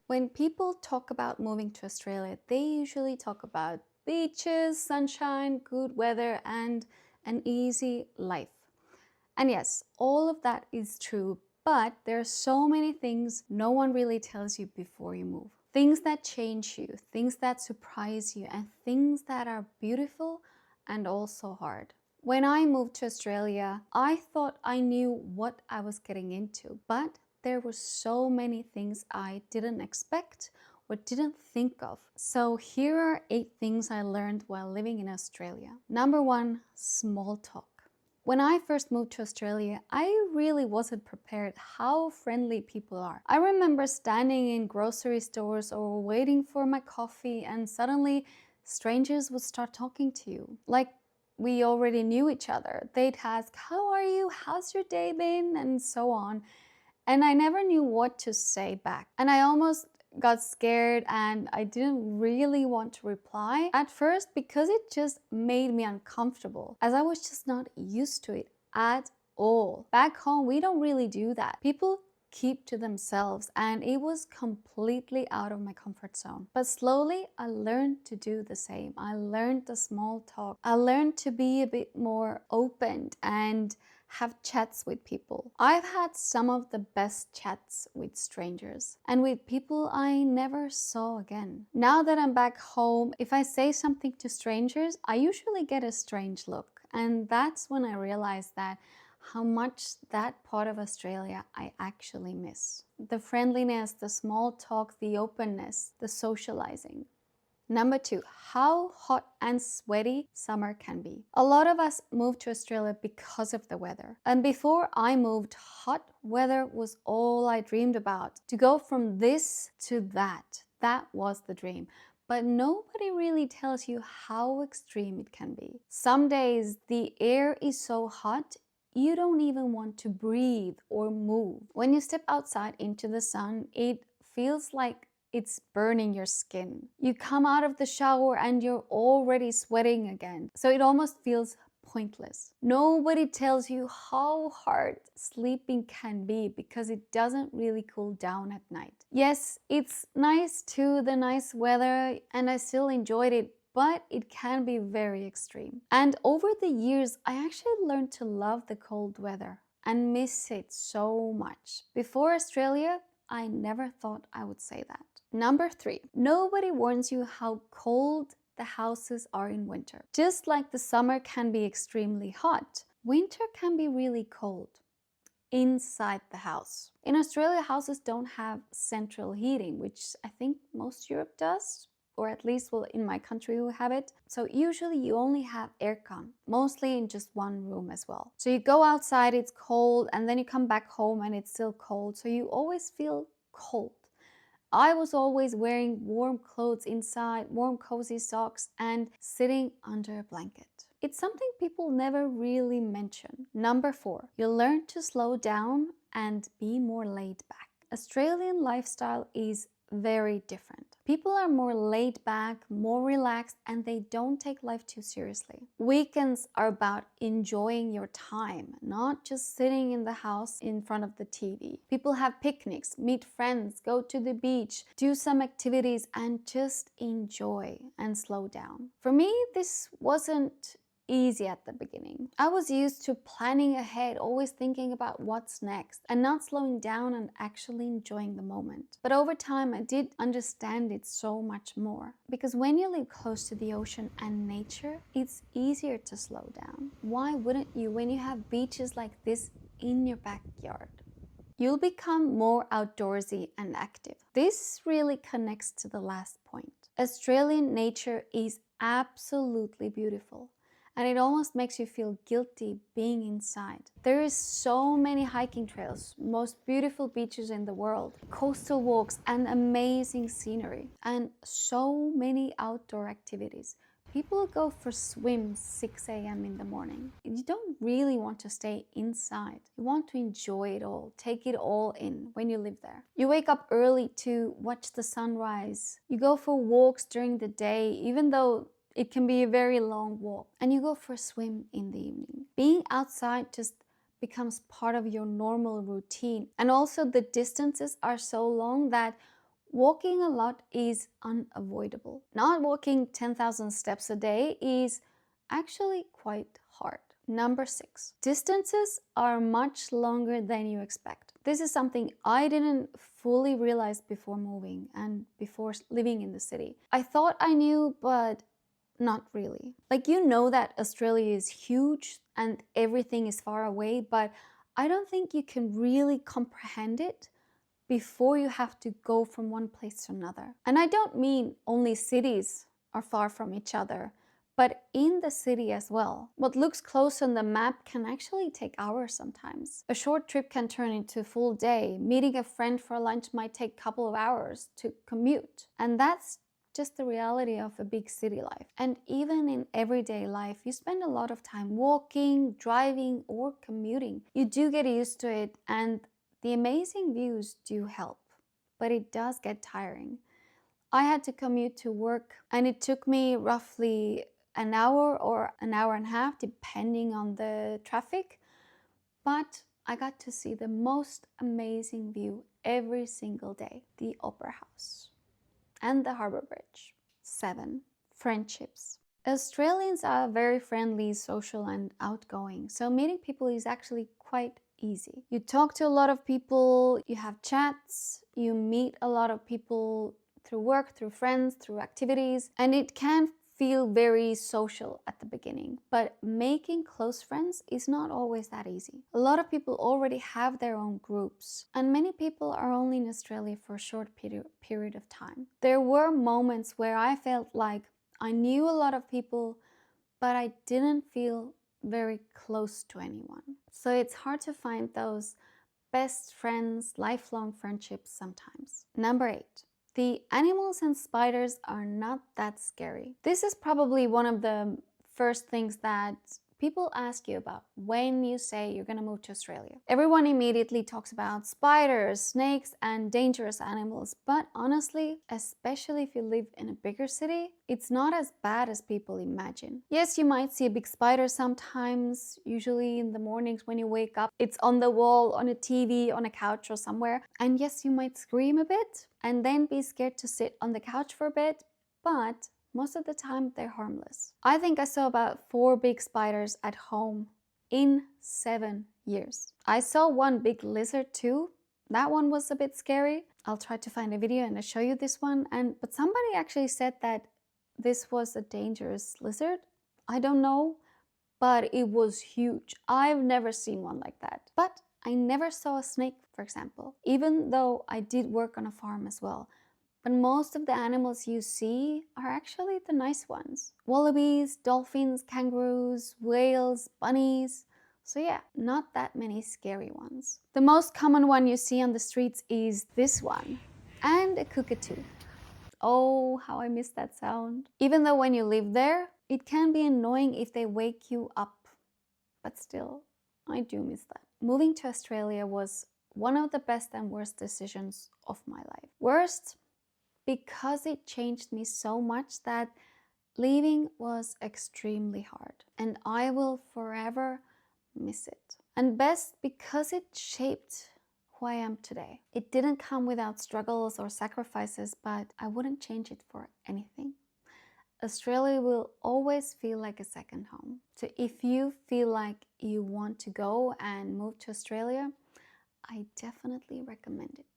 When people talk about moving to Australia, they usually talk about beaches, sunshine, good weather, and an easy life. And yes, all of that is true, but there are so many things no one really tells you before you move. Things that change you, things that surprise you, and things that are beautiful and also hard. When I moved to Australia, I thought I knew what I was getting into, but there were so many things I didn't expect or didn't think of. So here are 8 things I learned while living in Australia. Number 1, small talk. When I first moved to Australia, I really wasn't prepared how friendly people are. I remember standing in grocery stores or waiting for my coffee, and suddenly strangers would start talking to you. Like we already knew each other. They'd ask, "How are you? How's your day been?" and so on. And I never knew what to say back. And I almost got scared and I didn't really want to reply at first because it just made me uncomfortable as I was just not used to it at all. Back home, we don't really do that. People keep to themselves and it was completely out of my comfort zone. But slowly I learned to do the same. I learned the small talk. I learned to be a bit more open and have chats with people. I've had some of the best chats with strangers and with people I never saw again. Now that I'm back home, if I say something to strangers, I usually get a strange look. And that's when I realized that how much that part of Australia I actually miss. The friendliness, the small talk, the openness, the socializing. Number 2, how hot and sweaty summer can be. A lot of us moved to Australia because of the weather. And before I moved, hot weather was all I dreamed about. To go from this to that was the dream. But nobody really tells you how extreme it can be. Some days the air is so hot, you don't even want to breathe or move. When you step outside into the sun, it feels like it's burning your skin. You come out of the shower and you're already sweating again. So it almost feels pointless. Nobody tells you how hard sleeping can be because it doesn't really cool down at night. Yes, it's nice too, the nice weather, and I still enjoyed it, but it can be very extreme. And over the years, I actually learned to love the cold weather and miss it so much. Before Australia, I never thought I would say that. Number 3, nobody warns you how cold the houses are in winter. Just like the summer can be extremely hot, winter can be really cold inside the house. In Australia, houses don't have central heating, which I think most Europe does, or at least, well, in my country we have it. So usually you only have aircon, mostly in just one room as well. So you go outside, it's cold, and then you come back home and it's still cold. So you always feel cold. I was always wearing warm clothes inside, warm cozy socks, and sitting under a blanket. It's something people never really mention. Number 4, you learn to slow down and be more laid back. Australian lifestyle is very different. People are more laid back, more relaxed, and they don't take life too seriously. Weekends are about enjoying your time, not just sitting in the house in front of the TV. People have picnics, meet friends, go to the beach, do some activities, and just enjoy and slow down. For me, this wasn't easy at the beginning. I was used to planning ahead, always thinking about what's next, and not slowing down and actually enjoying the moment. But over time, I did understand it so much more. Because when you live close to the ocean and nature, it's easier to slow down. Why wouldn't you when you have beaches like this in your backyard? You'll become more outdoorsy and active. This really connects to the last point. Australian nature is absolutely beautiful. And it almost makes you feel guilty being inside. There is so many hiking trails, most beautiful beaches in the world, coastal walks and amazing scenery, and so many outdoor activities. People go for swims 6 a.m. in the morning. You don't really want to stay inside. You want to enjoy it all, take it all in when you live there. You wake up early to watch the sunrise. You go for walks during the day, even though it can be a very long walk, and you go for a swim in the evening. Being outside just becomes part of your normal routine. And also the distances are so long that Walking a lot is unavoidable. Not walking 10,000 steps a day is actually quite hard. Number 6, distances are much longer than you expect. This is something I didn't fully realize before moving and before living in the city. I thought I knew, but not really. Like, you know that Australia is huge and everything is far away, but I don't think you can really comprehend it before you have to go from one place to another. And I don't mean only cities are far from each other, but in the city as well. What looks close on the map can actually take hours sometimes. A short trip can turn into a full day. Meeting a friend for lunch might take a couple of hours to commute. And that's just the reality of a big city life. And even in everyday life, you spend a lot of time walking, driving, or commuting. You do get used to it, and the amazing views do help, but it does get tiring. I had to commute to work, and it took me roughly an hour or an hour and a half, depending on the traffic. But I got to see the most amazing view every single day: the Opera House and the Harbour Bridge. 7, friendships. Australians are very friendly, social, and outgoing, so meeting people is actually quite easy. You talk to a lot of people, you have chats, you meet a lot of people through work, through friends, through activities, and it can feel very social at the beginning. But making close friends is not always that easy. A lot of people already have their own groups, and many people are only in Australia for a short period of time. There were moments where I felt like I knew a lot of people, but I didn't feel very close to anyone. So it's hard to find those best friends, lifelong friendships sometimes. Number 8, the animals and spiders are not that scary. This is probably one of the first things that people ask you about when you say you're gonna move to Australia. Everyone immediately talks about spiders, snakes, and dangerous animals, but honestly, especially if you live in a bigger city, it's not as bad as people imagine. Yes, you might see a big spider sometimes, usually in the mornings when you wake up. It's on the wall, on a TV, on a couch, or somewhere. And yes, you might scream a bit and then be scared to sit on the couch for a bit, but most of the time, they're harmless. I think I saw about 4 big spiders at home in 7 years. I saw one big lizard too. That one was a bit scary. I'll try to find a video and I'll show you this one. But somebody actually said that this was a dangerous lizard. I don't know, but it was huge. I've never seen one like that. But I never saw a snake, for example, even though I did work on a farm as well. But most of the animals you see are actually the nice ones. Wallabies, dolphins, kangaroos, whales, bunnies. So yeah, not that many scary ones. The most common one you see on the streets is this one, and a cockatoo. Oh, how I miss that sound. Even though when you live there, it can be annoying if they wake you up. But still, I do miss that. Moving to Australia was one of the best and worst decisions of my life. Worst, because it changed me so much that leaving was extremely hard, and I will forever miss it. And best, because it shaped who I am today. It didn't come without struggles or sacrifices, but I wouldn't change it for anything. Australia will always feel like a second home. So if you feel like you want to go and move to Australia, I definitely recommend it.